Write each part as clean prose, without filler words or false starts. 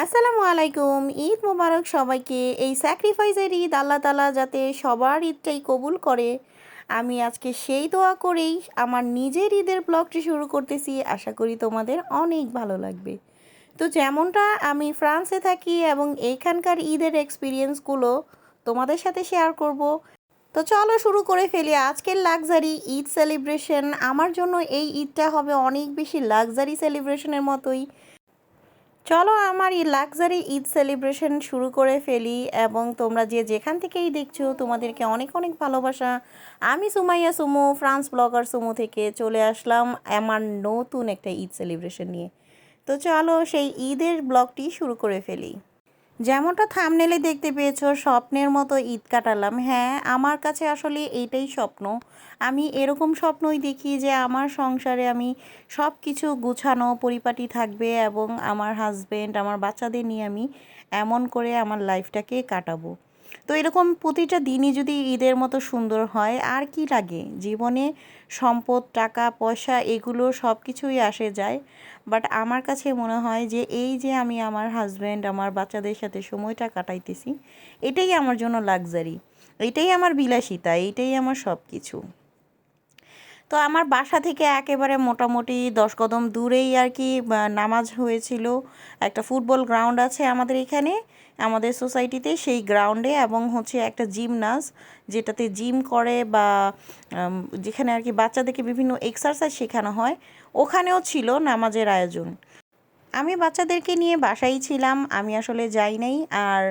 আসসালামু আলাইকুম। ঈদ মোবারক সবাইকে। এই স্যাক্রিফাইসের ঈদ আল্লাহ তাআলা যাতে সবার ঈদটাই কবুল করে, আমি আজকে সেই দোয়া করেই আমার নিজের ঈদের ব্লগটি শুরু করতেছি। আশা করি তোমাদের অনেক ভালো লাগবে। তো যেমনটা আমি ফ্রান্সে থাকি এবং এইখানকার ঈদের এক্সপিরিয়েন্সগুলো তোমাদের সাথে শেয়ার করব। তো চলো শুরু করে ফেলি আজকের লাক্সারি ঈদ সেলিব্রেশন। আমার জন্য এই ঈদটা হবে অনেক বেশি লাক্সারি সেলিব্রেশনের মতোই। চলো আমার এই লাক্সারি ঈদ সেলিব্রেশন শুরু করে ফেলি এবং তোমরা যে যেখান থেকেই দেখছো তোমাদেরকে অনেক অনেক ভালোবাসা। আমি সুমাইয়া সুমু, ফ্রান্স ব্লগার সুমু থেকে চলে আসলাম আমার নতুন একটা ঈদ সেলিব্রেশন নিয়ে। তো চলো সেই ঈদের ব্লগটি শুরু করে ফেলি। যেমনটা থাম্বনেলে দেখতে পেয়েছো, স্বপ্নের মতো ঈদ কাটালাম। হ্যাঁ, আমার কাছে আসলে এইটাই স্বপ্ন। আমি এরকম স্বপ্নই দেখি যে আমার সংসারে আমি সব কিছু গুছানো পরিপাটি থাকবে এবং আমার হাজবেন্ড, আমার বাচ্চাদের নিয়ে আমি এমন করে আমার লাইফটাকে কাটাবো। তো এরকম প্রতিটা দিনই যদি ঈদের মতো সুন্দর হয় আর কি লাগে জীবনে। সম্পদ, টাকা পয়সা এগুলো সব কিছুই আসে যায়, বাট আমার কাছে মনে হয় যে এই যে আমি আমার হাজব্যান্ড, আমার বাচ্চাদের সাথে সময়টা কাটাইতেছি, এটাই আমার জন্য লাক্সারি, এটাই আমার বিলাসিতা, এইটাই আমার সব কিছু। তো আমার বাসা থেকে একেবারে মোটামুটি 10 কদম দূরেই আর কি নামাজ হয়েছিল। একটা ফুটবল গ্রাউন্ড আছে আমাদের এখানে, আমাদের সোসাইটিতে, সেই গ্রাউন্ডে, এবং হচ্ছে একটা জিমনাস যেটাতে জিম করে বা যেখানে আর কি বাচ্চাদেরকে বিভিন্ন এক্সারসাইজ শেখানো হয়, ওখানেও ছিল নামাজের আয়োজন। আমি বাচ্চাদেরকে নিয়ে বাসায় ছিলাম, আমি আসলে যাই নাই। আর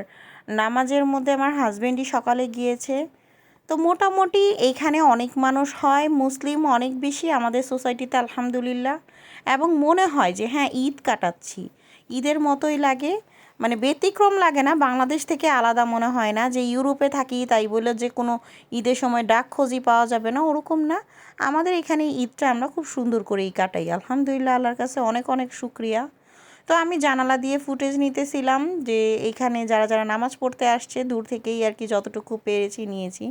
নামাজের মধ্যে আমার হাজবেন্ডই সকালে গিয়েছে। তো মোটামুটি এইখানে অনেক মানুষ হয়, মুসলিম অনেক বেশি আমাদের সোসাইটিতে আলহামদুলিল্লাহ। এবং মনে হয় যে হ্যাঁ, ঈদ কাটাচ্ছি, ঈদের মতোই লাগে। মানে ব্যতিক্রম লাগে না, বাংলাদেশ থেকে আলাদা মনে হয় না যে ইউরোপে থাকি তাই বলে যে কোনো ঈদের সময় ডাক খোঁজি পাওয়া যাবে না, ওরকম না। আমাদের এখানে ঈদটা আমরা খুব সুন্দর করেই কাটাই আলহামদুলিল্লাহ, আল্লাহর কাছে অনেক অনেক শুক্রিয়া। তো আমি জানালা দিয়ে ফুটেজ নিতেছিলাম যে এখানে যারা যারা নামাজ পড়তে আসছে দূর থেকেই আর কি যতটুকু পেরেছি নিয়েছি।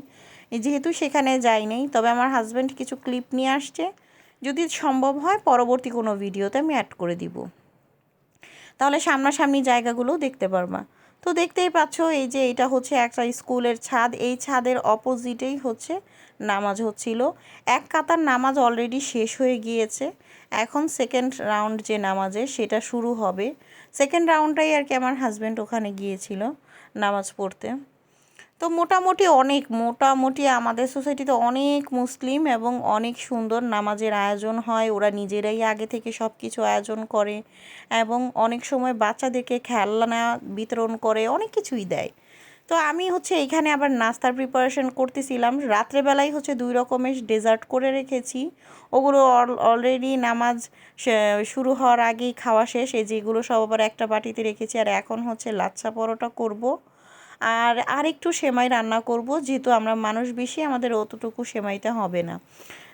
যেহেতু সেখানে যাই নাই, তবে আমার হাজব্যান্ড কিছু ক্লিপ নিয়ে আসছে, যদি সম্ভব হয় পরবর্তী কোনো ভিডিওতে আমি অ্যাড করে দিব, তাহলে সামনাসামনি জায়গাগুলো দেখতে পারবা। তো দেখতেই পাচ্ছ এই যে এটা হচ্ছে একটা স্কুলের ছাদ, এই ছাদের অপোজিটেই হচ্ছে নামাজ হচ্ছিল। এক কাতার নামাজ অলরেডি শেষ হয়ে গিয়েছে, এখন সেকেন্ড রাউন্ড যে নামাজের সেটা শুরু হবে। সেকেন্ড রাউন্ডটাই আর কি আমার হাজব্যান্ড ওখানে গিয়েছিল নামাজ পড়তে। তো মোটামুটি আমাদের সোসাইটিতে অনেক মুসলিম এবং অনেক সুন্দর নামাজের আয়োজন হয়, ওরা নিজেরাই আগে থেকে সব কিছু আয়োজন করে এবং অনেক সময় বাচ্চাদেরকে খেলনা বিতরণ করে, অনেক কিছুই দেয়। তো আমি হচ্ছে এইখানে আবার নাস্তার প্রিপারেশন করতেছিলাম। রাত্রেবেলায় হচ্ছে 2 রকমের ডেজার্ট করে রেখেছি, ওগুলো অলরেডি নামাজ শুরু হওয়ার আগেই খাওয়া শেষ। এই যেগুলো সব আবার একটা বাটিতে রেখেছি। আর এখন হচ্ছে লাচ্ছা পরোটা করব, আর একটু সেমাই রান্না করব, যেহেতু আমরা মানুষ বেশি, আমাদের অতটুকু সেমাইতে হবে না।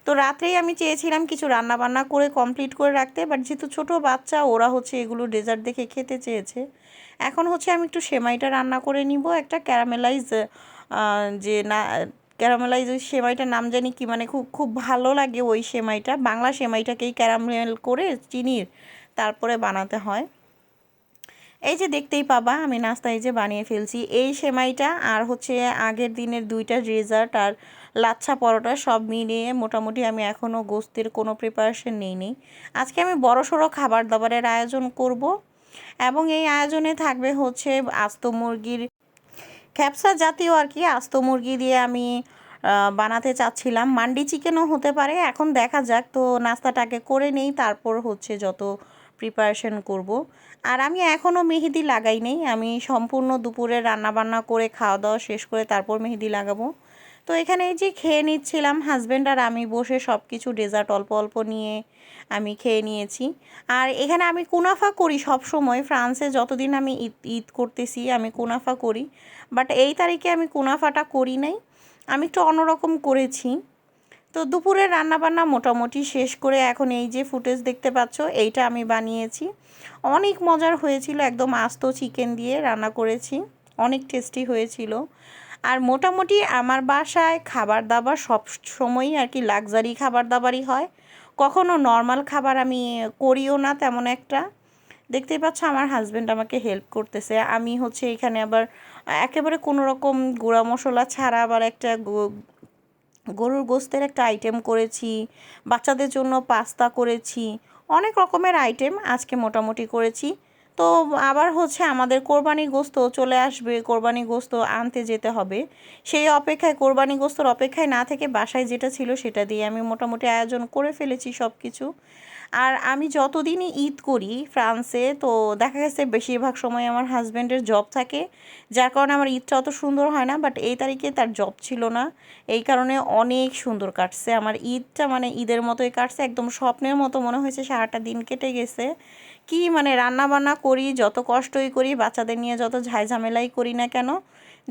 তো রাত্রেই আমি চেয়েছিলাম কিছু রান্না বান্না করে কমপ্লিট করে রাখতে, বাট যেহেতু ছোটো বাচ্চা ওরা হচ্ছে এগুলো ডেজার্ট দেখে খেতে চেয়েছে। এখন হচ্ছে আমি একটু সেমাইটা রান্না করে নিব, একটা ক্যারামেলাইজ, যে না ক্যারামেলাইজ ওই সেমাইটার নাম জানি কি, মানে খুব খুব ভালো লাগে ওই সেমাইটা, বাংলা সেমাইটাকেই ক্যারামেল করে চিনির তারপরে বানাতে হয়। এই যে দেখতেই পাবা আমি নাস্তা এই যে বানিয়ে ফেলছি এই সেমাইটা, আর হচ্ছে আগের দিনের 2টা ডেজার্ট আর লাচ্ছা পরোটা সব মিলিয়ে মোটামুটি আমি এখনও গোস্তের কোনো প্রিপারেশন নিইনি। আজকে আমি বড়সড় খাবার দাবারের আয়োজন করব এবং এই আয়োজনে থাকবে হচ্ছে আস্ত মুরগির ক্যাপসা জাতীয় আর কি, আস্ত মুরগি দিয়ে আমি বানাতে চাচ্ছিলাম। মান্ডি চিকেনও হতে পারে, এখন দেখা যাক। তো নাস্তাটাকে করে নেই, তারপর হচ্ছে যত প্রিপারেশন করব। আর আমি এখনও মেহেদি লাগাই নেই, আমি সম্পূর্ণ দুপুরে রান্নাবান্না করে খাওয়া দাওয়া শেষ করে তারপর মেহেদি লাগাবো। তো এখানে এই যে খেয়ে নিচ্ছিলাম হাজব্যান্ড আর আমি বসে, সব কিছু ডেজার্ট অল্প অল্প নিয়ে আমি খেয়ে নিয়েছি। আর এখানে আমি কুনাফা করি সব সময়, ফ্রান্সে যতদিন আমি ঈদ ঈদ করতেছি আমি কুনাফা করি, বাট এই তারিখে আমি কুনাফাটা করি নাই, আমি একটু অন্যরকম করেছি। তো দুপুরের রান্নাবান্না মোটামুটি শেষ করে এখন এই যে ফুটেজ দেখতে পাচ্ছ, এইটা আমি বানিয়েছি, অনেক মজার হয়েছিল, একদম আস্ত চিকেন দিয়ে রান্না করেছি, অনেক টেস্টি হয়েছিল। আর মোটামুটি আমার বাসায় খাবার দাবার সব সময়ই আর কি লাক্সারি খাবার দাবারই হয়, কখনো নর্মাল খাবার আমি করিও না তেমন একটা। দেখতেই পাচ্ছ আমার হাজব্যান্ড আমাকে হেল্প করতেছে। আমি হচ্ছে এখানে আবার একেবারে কোনো রকম গুঁড়া মশলা ছাড়া আবার একটা গরুর গোশতের একটা আইটেম করেছি, বাচ্চাদের জন্য পাস্তা করেছি, অনেক রকমের আইটেম আজকে মোটামুটি করেছি। তো আবার হচ্ছে আমাদের কোরবানি গোশত চলে আসবে, কোরবানি গোশত আনতে যেতে হবে। সেই অপেক্ষায়, কোরবানি গোশতর অপেক্ষায় না থেকে বাসায় যেটা ছিল সেটা দিয়ে আমি মোটামুটি আয়োজন করে ফেলেছি সব কিছু। আর আমি যতদিনই ঈদ করি ফ্রান্সে, তো দেখা গেছে বেশিরভাগ সময় আমার হাজব্যান্ডের জব থাকে, যার কারণে আমার ঈদটা অত সুন্দর হয় না। বাট এই তারিখে তার জব ছিল না, এই কারণে অনেক সুন্দর কাটছে আমার ঈদটা, মানে ঈদের মতোই কাটছে, একদম স্বপ্নের মতো মনে হয়েছে। সারাটা দিন কেটে গেছে। কি মানে রান্না বান্না করি, যত কষ্টই করি, বাচ্চাদের নিয়ে যত ঝামেলাই করি না কেন,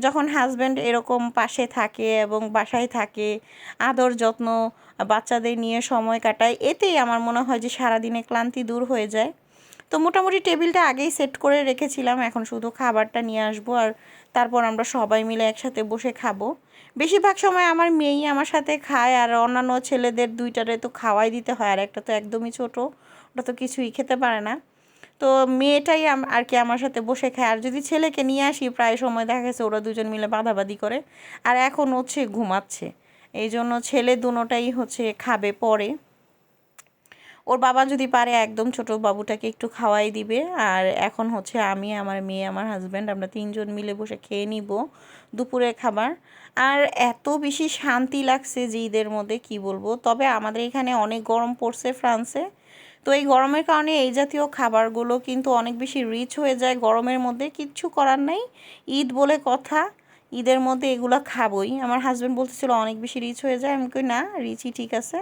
যখন হাজব্যান্ড এরকম পাশে থাকে এবং বাসায় থাকে, আদর যত্ন, বাচ্চাদের নিয়ে সময় কাটায়, এতেই আমার মনে হয় যে সারাদিনে ক্লান্তি দূর হয়ে যায়। তো মোটামুটি টেবিলটা আগেই সেট করে রেখেছিলাম, এখন শুধু খাবারটা নিয়ে আসবো আর তারপর আমরা সবাই মিলে একসাথে বসে খাবো। বেশিরভাগ সময় আমার মেয়েই আমার সাথে খায়, আর অন্যান্য ছেলেদের দুইটারে তো খাওয়াই দিতে হয়, আর একটা তো একদমই ছোট, ওটা তো কিছুই খেতে পারে না। তো মেয়েটাই আর কি আমার সাথে বসে খায়। আর যদি ছেলেকে নিয়ে আসি, প্রায় সময় দেখা গেছে ওরা দুজন মিলে বাঁধাবাঁধি করে, আর এখন হচ্ছে ঘুমাচ্ছে। এই জন্য ছেলে দুটোটাই হচ্ছে খাবে পরে। ওর বাবা যদি পারে একদম ছোট বাবুটাকে একটু খাওয়াই দিবে। আর এখন হচ্ছে আমি, আমার মেয়ে, আমার হাজব্যান্ড, আমরা তিনজন মিলে বসে খেয়ে নিব দুপুরের খাবার। আর এত বেশি শান্তি লাগছে যে ঈদের মধ্যে কি বলবো। তবে আমাদের এখানে অনেক গরম পড়ছে ফ্রান্সে, তো এই গরমের কারণে এই জাতীয় খাবারগুলো কিন্তু অনেক বেশি রিচ হয়ে যায় গরমের মধ্যে, কিচ্ছু করার নেই, ঈদ বলে কথা, ঈদের মধ্যে এগুলো খাবোই। আমার হাজব্যান্ড বলতেছিল অনেক বেশি রিচ হয়ে যায়, আমি কই না, রিচই ঠিক আছে।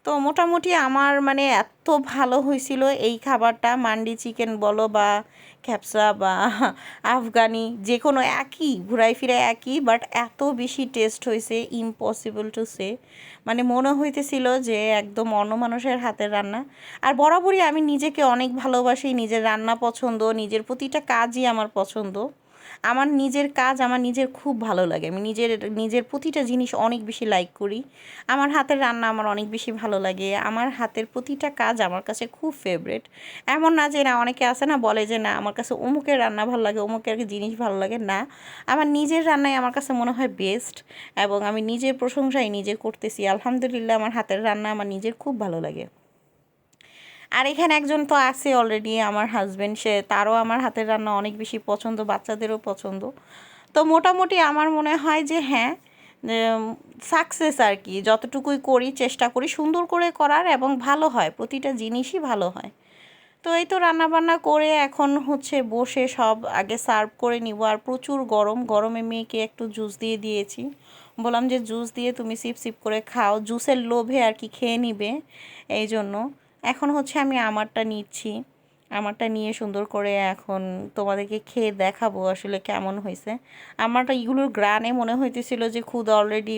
তো মোটামুটি আমার মানে এত ভালো হয়েছিল এই খাবারটা, মান্ডি চিকেন বলো বা খ্যাপসা বা আফগানি, যে কোনো একই, ঘুরাই ফিরে একই, বাট এত বেশি টেস্ট হয়েছে, ইম্পসিবল টু সে। মানে মনে হইতেছিল যে একদম অন্য মানুষের হাতের রান্না। আর বরাবরই আমি নিজেকে অনেক ভালোবাসি, নিজের রান্না পছন্দ, নিজের প্রতিটা কাজই আমার পছন্দ। আমার নিজের কাজ আমার নিজের খুব ভালো লাগে, আমি নিজের নিজের প্রতিটা জিনিস অনেক বেশি লাইক করি। আমার হাতের রান্না আমার অনেক বেশি ভালো লাগে, আমার হাতের প্রতিটা কাজ আমার কাছে খুব ফেভারেট। এমন না যে, না অনেকে আছে না বলে যে না আমার কাছে অমুকের রান্না ভালো লাগে, অমুকের জিনিস ভালো লাগে, না, আমার নিজের রান্নাই আমার কাছে মনে হয় বেস্ট। এবং আমি নিজের প্রশংসাই নিজে করতেছি, আলহামদুলিল্লাহ আমার হাতের রান্না আমার নিজের খুব ভালো লাগে। আর এখানে একজন তো আছে অলরেডি, আমার হাজব্যান্ড, সে তারও আমার হাতের রান্না অনেক বেশি পছন্দ, বাচ্চাদেরও পছন্দ। তো মোটামুটি আমার মনে হয় যে হ্যাঁ, সাকসেস আর কি, যতটুকুই করি চেষ্টা করি সুন্দর করে করার, এবং ভালো হয়, প্রতিটা জিনিসই ভালো হয়। তো এই তো রান্নাবান্না করে এখন হচ্ছে বসে সব আগে সার্ভ করে নিব। আর প্রচুর গরম, গরমে মেয়েকে একটু জুস দিয়ে দিয়েছি, বললাম যে জুস দিয়ে তুমি সিপ সিপ করে খাও, জুসের লোভে আর কি খেয়ে নিবে, এই জন্য। এখন হচ্ছে আমি আমারটা নিচ্ছি, আমারটা নিয়ে সুন্দর করে এখন তোমাদেরকে খেয়ে দেখাবো আসলে কেমন হয়েছে। আমারটা এগুলোর গ্রানে মনে হইতেছিল যে খুদ অলরেডি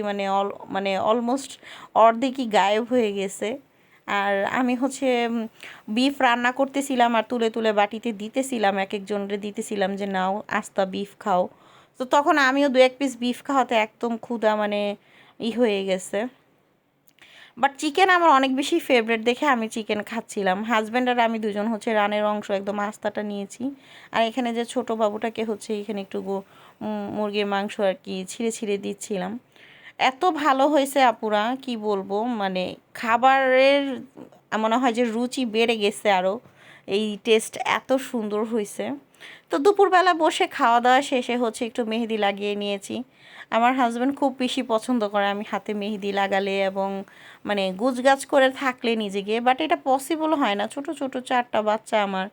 মানে অলমোস্ট অর্ধেকই গায়েব হয়ে গেছে। আর আমি হচ্ছে বিফ রান্না করতেছিলাম আর তুলে তুলে বাটিতে দিতেছিলাম, এক একজনরে দিতেছিলাম যে নাও আস্তা বিফ খাও। তো তখন আমিও দু এক পিস বিফ খাওয়াতে একদম ক্ষুধা মানে হয়ে গেছে। বাট চিকেন আমার অনেক বেশি ফেভারেট দেখে আমি চিকেন খাচ্ছিলাম। হাজব্যান্ড আর আমি দুজন হচ্ছে রানের অংশ একদম আস্তাটা নিয়েছি। আর এখানে যে ছোট বাবুটাকে হচ্ছে এখানে একটু মুরগির মাংস আর কি ছিঁড়ে ছিঁড়ে দিচ্ছিলাম। এত ভালো হয়েছে আপুরা, কি বলবো, মানে খাবারের মনে হয় যে রুচি বেড়ে গেছে আরও, এই টেস্ট এত সুন্দর হয়েছে। তো দুপুরবেলা বসে খাওয়া দাওয়া শেষে হচ্ছে একটু মেহেদি লাগিয়ে নিয়েছি। আমার হাজব্যান্ড খুব বেশি পছন্দ করে আমি হাতে মেহেদি লাগালে এবং মানে গুজগাছ করে থাকলে নিজেকে, বাট এটা পসিবল হয় না, ছোট ছোট চারটা বাচ্চা আমার,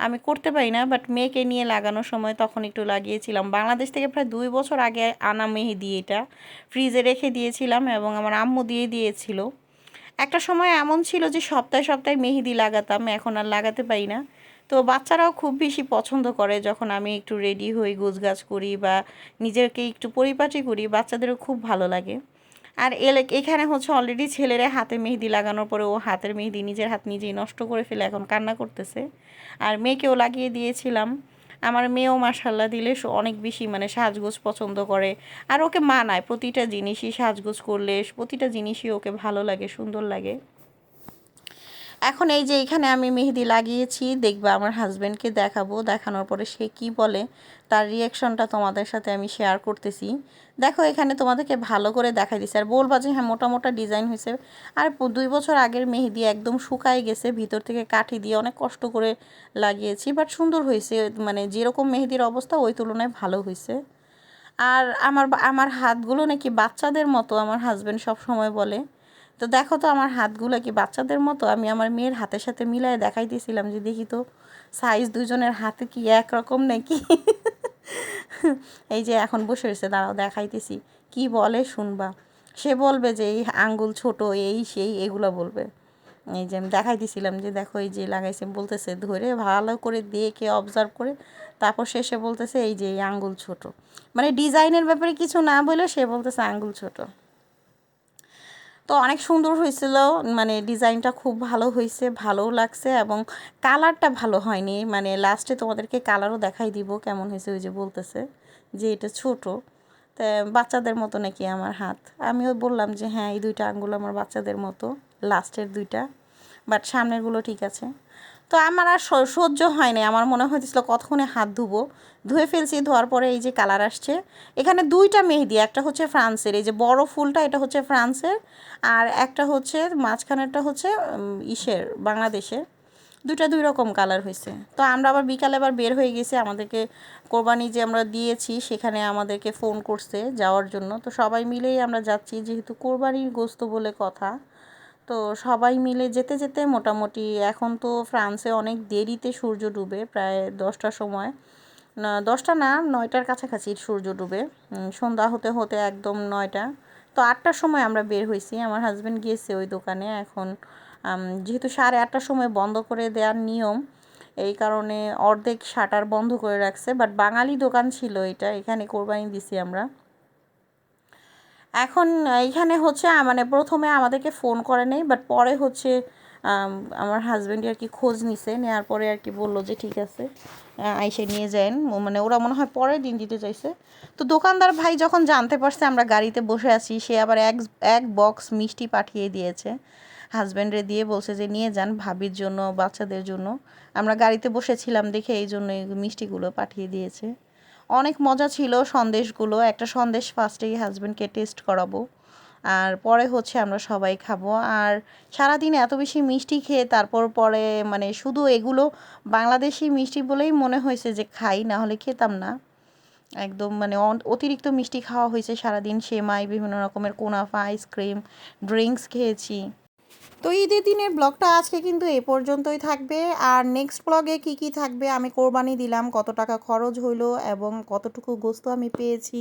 আমি করতে পারি না। বাট মেয়েকে নিয়ে লাগানোর সময় তখন একটু লাগিয়েছিলাম, বাংলাদেশ থেকে প্রায় 2 বছর আগে আনা মেহেদি, এটা ফ্রিজে রেখে দিয়েছিলাম এবং আমার আম্মু দিয়ে দিয়েছিল। একটা সময় এমন ছিল যে সপ্তাহে সপ্তাহে মেহেদি লাগাতাম, এখন আর লাগাতে পারি না। তো বাচ্চারাও খুব বেশি পছন্দ করে যখন আমি একটু রেডি হই, গোছগাছ করি বা নিজেকে একটু পরিপাটি করি, বাচ্চাদেরও খুব ভালো লাগে। আর এখানে হচ্ছে অলরেডি ছেলেরা হাতে মেহেদি লাগানোর পরে ও হাতের মেহেদি নিজের হাত নিজেই নষ্ট করে ফেলে এখন কান্না করতেছে। আর মেয়েকেও লাগিয়ে দিয়েছিলাম। আমার মেয়েও মাশাল্লাহ দিলে অনেক বেশি মানে সাজগোজ পছন্দ করে, আর ওকে মানায়, প্রতিটা জিনিসই সাজগোজ করলে প্রতিটা জিনিসই ওকে ভালো লাগে, সুন্দর লাগে। এখন এই যে এখানে আমি মেহেদি লাগিয়েছি, দেখবে আমার হাজব্যান্ডকে দেখাবো, দেখানোর পরে সে কি বলে তার রিয়াকশনটা তোমাদের সাথে আমি শেয়ার করতেছি। দেখো এখানে তোমাদেরকে ভালো করে দেখাই দিছি, আর বলবা যে হ্যাঁ মোটা মোটা ডিজাইন হয়েছে। আর 2 বছর আগের মেহেদি একদম শুকায় গেছে, ভিতর থেকে কাঠি দিয়ে অনেক কষ্ট করে লাগিয়েছি, বাট সুন্দর হয়েছে, মানে যেরকম মেহেদির অবস্থা ওই তুলনায় ভালো হয়েছে। আর আমার হাতগুলো নাকি বাচ্চাদের মতো, আমার হাজব্যান্ড সব সময় বলে। তো দেখো তো আমার হাতগুলো কি বাচ্চাদের মতো, আমি আমার মেয়ের হাতের সাথে মিলায় দেখাইতেছিলাম যে দেখি তো সাইজ দুজনের হাতে কি একরকম নাকি। এই যে এখন বসে রয়েছে, দাঁড়াও দেখাইতেছি কি বলে শুনবা। সে বলবে যে এই আঙ্গুল ছোট, এই সেই এগুলো বলবে। এই যে আমি দেখাইতেছিলাম যে দেখো এই যে লাগাইছে, বলতেছে ধরে ভালো করে দেখে অবজার্ভ করে তারপর শেষে বলতেছে এই যে এই আঙ্গুল ছোট, মানে ডিজাইনের ব্যাপারে কিছু না বলে সে বলতেছে আঙ্গুল ছোট। তো অনেক সুন্দর হয়েছিল, মানে ডিজাইনটা খুব ভালো হয়েছে, ভালোও লাগছে, এবং কালারটা ভালো হয়নি, মানে লাস্টে তোমাদেরকে কালারও দেখাই দিব কেমন হয়েছে। ওই যে বলতেছে যে এটা ছোট, তা বাচ্চাদের মতো নাকি আমার হাত। আমিও বললাম যে হ্যাঁ এই দুইটা আঙ্গুল আমার বাচ্চাদের মতো, লাস্টের দুইটা, বাট সামনেরগুলো ঠিক আছে। তো আমার আর সহ্য হয় নাই, আমার মনে হয়েছিল কতক্ষণে হাত ধুবো, ধুয়ে ফেলছি, ধোয়ার পরে এই যে কালার আসছে। এখানে দুইটা মেহেদি, একটা হচ্ছে ফ্রান্সের, এই যে বড় ফুলটা এটা হচ্ছে ফ্রান্সের, আর একটা হচ্ছে মাঝখানেরটা হচ্ছে ইসের বাংলাদেশের। দুইটা দুই রকম কালার হয়েছে। তো আমরা আবার বিকালে আবার বের হয়ে গেছি, আমাদেরকে কোরবানি যে আমরা দিয়েছি সেখানে আমাদেরকে ফোন করছে যাওয়ার জন্য। তো সবাই মিলেই আমরা যাচ্ছি, যেহেতু কোরবানির গোশত বলে কথা। তো সবাই মিলে যেতে যেতে মোটামুটি এখন তো ফ্রান্সে অনেক দেরিতে সূর্য ডুবে, প্রায় 10টার সময়, না 10টা না 9টার কাছাকাছি সূর্য ডুবে, সন্ধ্যা হতে হতে একদম 9টা। তো 8টার সময় আমরা বের হয়েছি, আমার হাজব্যান্ড গিয়েছে ওই দোকানে। এখন যেহেতু 8:30টার সময় বন্ধ করে দেওয়ার নিয়ম, এই কারণে অর্ধেক শাটার বন্ধ করে রাখছে, বাট বাঙালি দোকান ছিল এটা, এখানে কোরবানি দিছি আমরা। এখন এইখানে হচ্ছে মানে প্রথমে আমাদেরকে ফোন করে নেই, বাট পরে হচ্ছে আমার হাজব্যান্ডই আর কি খোঁজ নিছে, নেওয়ার পরে আর কি বললো যে ঠিক আছে আইসে নিয়ে যান, মানে ওরা মনে হয় পরের দিন দিতে চাইছে। তো দোকানদার ভাই যখন জানতে পারছে আমরা গাড়িতে বসে আছি, সে আবার এক এক বক্স মিষ্টি পাঠিয়ে দিয়েছে হাজব্যান্ডে, দিয়ে বলছে যে নিয়ে যান ভাবির জন্য, বাচ্চাদের জন্য। আমরা গাড়িতে বসেছিলাম দেখে এই জন্য এই মিষ্টিগুলো পাঠিয়ে দিয়েছে। অনেক মজা ছিল সন্দেশগুলো, একটা সন্দেশ ফার্স্টেই হাজব্যান্ডকে টেস্ট করাবো, আর পরে হচ্ছে আমরা সবাই খাবো। আর সারাদিন এত বেশি মিষ্টি খেয়ে তারপর পরে মানে শুধু এগুলো বাংলাদেশি মিষ্টি বলেই মনে হয়েছে যে খাই, না হলে খেতাম না। একদম মানে অতিরিক্ত মিষ্টি খাওয়া হয়েছে সারাদিন, সেমাই, বিভিন্ন রকমের কুনাফা, আইসক্রিম, ড্রিঙ্কস খেয়েছি। তো ঈদের দিনের ব্লগটা আজকে কিন্তু এ পর্যন্তই থাকবে। আর নেক্সট ব্লগে কি কি থাকবে, আমি কোরবানি দিলাম, কত টাকা খরচ হইলো এবং কতটুকু গোস্ত আমি পেয়েছি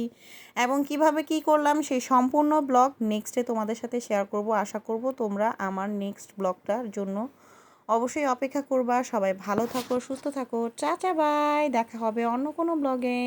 এবং কিভাবে কি করলাম, সেই সম্পূর্ণ ব্লগ নেক্সটে তোমাদের সাথে শেয়ার করব। আশা করব তোমরা আমার নেক্সট ব্লগটার জন্য অবশ্যই অপেক্ষা করবা। সবাই ভালো থাকো, সুস্থ থাকো, চা চা বাই, দেখা হবে অন্য কোনো ব্লগে।